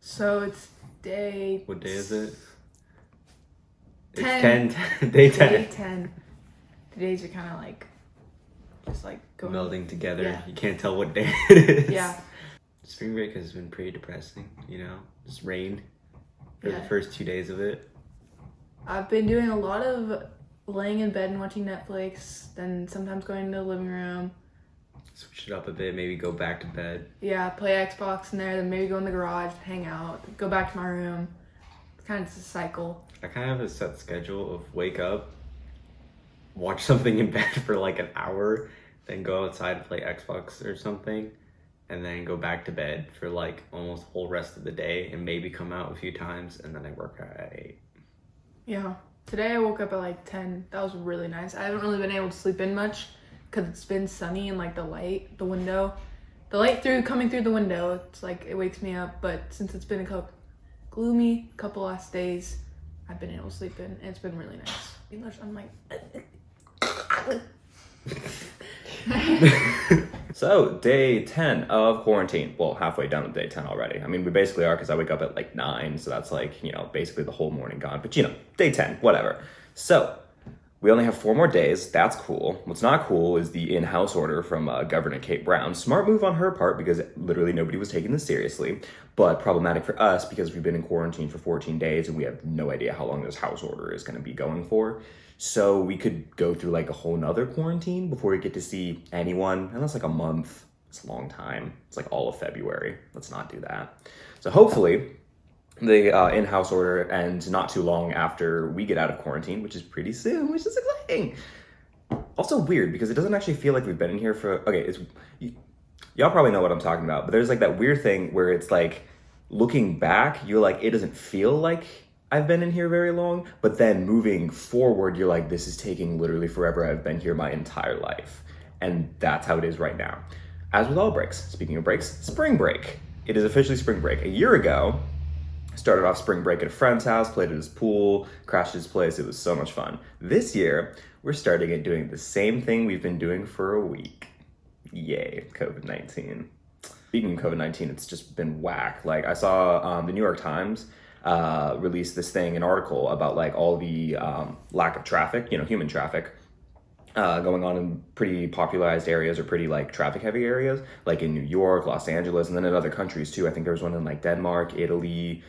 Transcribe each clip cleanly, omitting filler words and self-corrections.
So it's day... What day is it? 10. It's 10. Day 10. Day 10. The days are kind of like, just like going... Melding together. Yeah. You can't tell what day it is. Yeah. Spring break has been pretty depressing, you know? Just rain for the Yeah. first 2 days of it. I've been doing a lot of laying in bed and watching Netflix, then sometimes going into the living room. Switch it up a bit, maybe go back to bed. Yeah, play Xbox in there, then maybe go in the garage, hang out, go back to my room. It's kind of just a cycle. I kind of have a set schedule of wake up, watch something in bed for like an hour, then go outside and play Xbox or something, and then go back to bed for like almost the whole rest of the day, and maybe come out a few times, and then I work out at 8. Yeah. Today I woke up at like 10. That was really nice. I haven't really been able to sleep in much because it's been sunny and like the light coming through the window, it's like it wakes me up. But since it's been a gloomy couple last days, I've been able to sleep in and it's been really nice. I'm like... So, day 10 of quarantine. Well, halfway done with day 10 already. I mean, we basically are because I wake up at like 9, so that's like, basically the whole morning gone. But day 10, whatever. So, we only have 4 more days. That's cool. What's not cool is the in-house order from Governor Kate Brown. Smart move on her part because literally nobody was taking this seriously. But problematic for us because we've been in quarantine for 14 days and we have no idea how long this house order is going to be going for. So we could go through like a whole nother quarantine before we get to see anyone. And that's like a month. It's a long time. It's like all of February. Let's not do that. So hopefully the in-house order ends not too long after we get out of quarantine, which is pretty soon, which is exciting. Also weird because it doesn't actually feel like we've been in here for, okay, y'all probably know what I'm talking about, but there's like that weird thing where it's like looking back, you're like, it doesn't feel like I've been in here very long, but then moving forward, you're like, this is taking literally forever. I've been here my entire life. And that's how it is right now. As with all breaks, speaking of breaks, spring break. It is officially spring break. A year ago, started off spring break at a friend's house, played at his pool, crashed at his place. It was so much fun. This year, we're starting at doing the same thing we've been doing for a week. Yay, COVID-19. Speaking of COVID-19, it's just been whack. Like I saw the New York Times released this thing, an article about like all the lack of traffic, human traffic going on in pretty popularized areas or pretty like traffic heavy areas, like in New York, Los Angeles, and then in other countries too. I think there was one in like Denmark, Italy,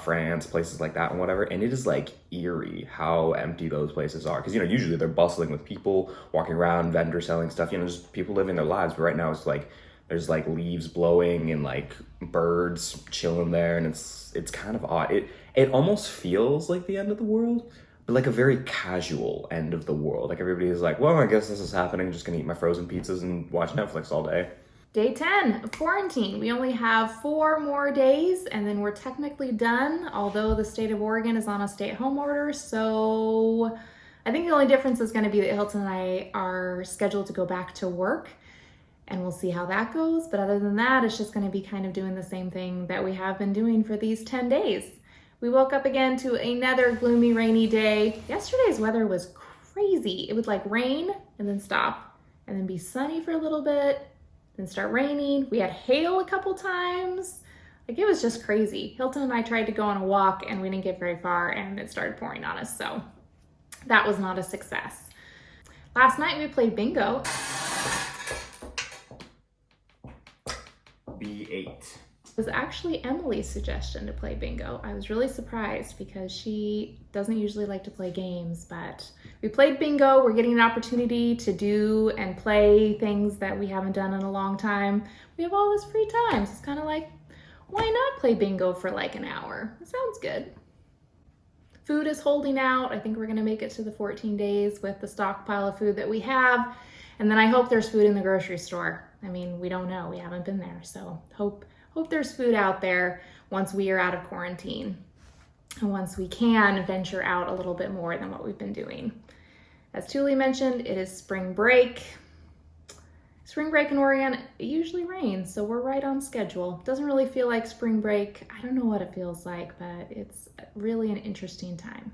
France, places like that and whatever. And it is like eerie how empty those places are. Because, usually they're bustling with people walking around, vendors selling stuff, just people living their lives. But right now it's like, there's like leaves blowing and like birds chilling there. And it's kind of odd. It almost feels like the end of the world, but like a very casual end of the world. Like everybody is like, well, I guess this is happening. I'm just gonna eat my frozen pizzas and watch Netflix all day. Day 10 of quarantine. We only have 4 more days and then we're technically done, although the state of Oregon is on a stay-at-home order. So I think the only difference is gonna be that Hilton and I are scheduled to go back to work and we'll see how that goes. But other than that, it's just gonna be kind of doing the same thing that we have been doing for these 10 days. We woke up again to another gloomy, rainy day. Yesterday's weather was crazy. It would like rain and then stop and then be sunny for a little bit, then start raining. We had hail a couple times. Like it was just crazy. Hilton and I tried to go on a walk and we didn't get very far and it started pouring on us. So that was not a success. Last night we played bingo. B8. It was actually Emily's suggestion to play bingo. I was really surprised because she doesn't usually like to play games, but we played bingo. We're getting an opportunity to do and play things that we haven't done in a long time. We have all this free time, so it's kind of like, why not play bingo for like an hour? It sounds good. Food is holding out. I think we're gonna make it to the 14 days with the stockpile of food that we have. And then I hope there's food in the grocery store. I mean, we don't know, we haven't been there. So hope there's food out there once we are out of quarantine and once we can venture out a little bit more than what we've been doing. As Julie mentioned, it is spring break. Spring break in Oregon, it usually rains, so we're right on schedule. Doesn't really feel like spring break. I don't know what it feels like, but it's really an interesting time.